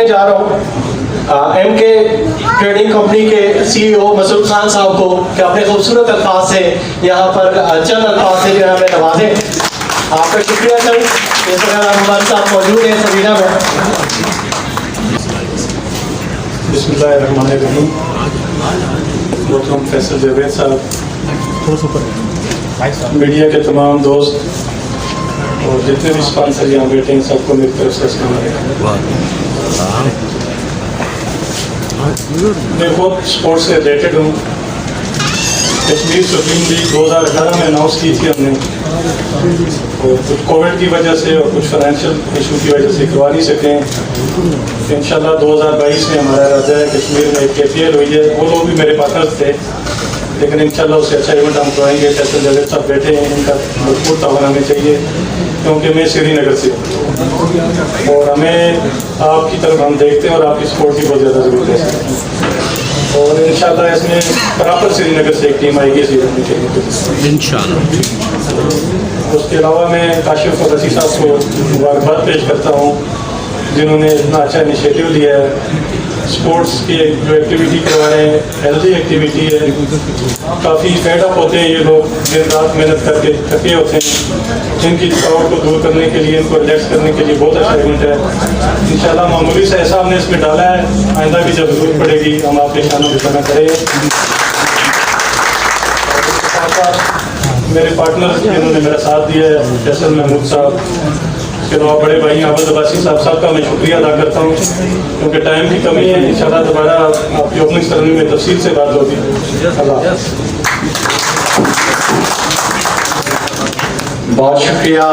करने जा रहा हूँ MK ट्रेडिंग कंपनी के CEO मसूद खान साहब को कि अपने खूबसूरत अल्फाज से यहाँ पर चंद अल्फाज से जो हमें नवाजें। आपका शुक्रिया सर। इस वक्त हमारे साथ मौजूद है सबीना में। बिस्मिल्लाहिर्रहमानिर्रहीम। मोहतरम फैसल जावेद साहब, मीडिया के तमाम दोस्त और जितने भी स्पॉन्सर यहाँ बैठे हैं सबको मेरी तरफ से अस्सलाम वालेकुम। मैं बहुत स्पोर्ट्स से रिलेटेड हूँ। कश्मीर सुप्रीम लीग 2018 में अनाउंस की थी हमने, और कुछ कोविड की वजह से और कुछ फाइनेंशियल इशू की वजह से करवा नहीं सके। इंशाल्लाह 2022 में हमारा इरादा है कश्मीर में एक KPL हुई है। वो लोग भी मेरे पार्टनर्स थे, लेकिन इंशाल्लाह उससे अच्छा इवेंट हम करवाएंगे। फैसल जावेद साहब बैठे हैं, इनका भरपूर तावन हमें चाहिए क्योंकि मैं श्रीनगर से हूँ और हमें आपकी तरफ हम देखते हैं और आपकी सपोर्ट की बहुत ज़्यादा ज़रूरत है। और इंशाल्लाह इसमें प्रॉपर श्रीनगर से एक टीम आएगी इस इवेंट में खेलने के लिए इंशाल्लाह। उसके अलावा मैं काशिफ और रसी साहब को मुबारकबाद पेश करता हूँ जिन्होंने इतना अच्छा इनिशिएटिव लिया है। स्पोर्ट्स की जो एक्टिविटी करवा रहे हैं, हेल्दी एक्टिविटी है। काफ़ी फेड अप होते हैं ये लोग, दिन रात मेहनत करके थके होते हैं। इनकी थकावट को दूर करने के लिए, इनको रिलैक्स करने के लिए बहुत अच्छा इवेंट है। इंशाल्लाह मामूली सा ऐसा हमने इसमें डाला है, आइंदा भी जब जरूरत पड़ेगी हम आपके शानों की तरह करेंगे। मेरे पार्टनर जिन्होंने मेरा साथ दिया है, फैसल महमूद साहब, के अलावा बड़े भाई आबद अब्बासी साहब का मैं शुक्रिया अदा करता हूँ क्योंकि टाइम की कमी है। इंशाल्लाह दोबारा आपकी ओपनिंग सेरेमनी में तफसील से बात होगी। बहुत शुक्रिया।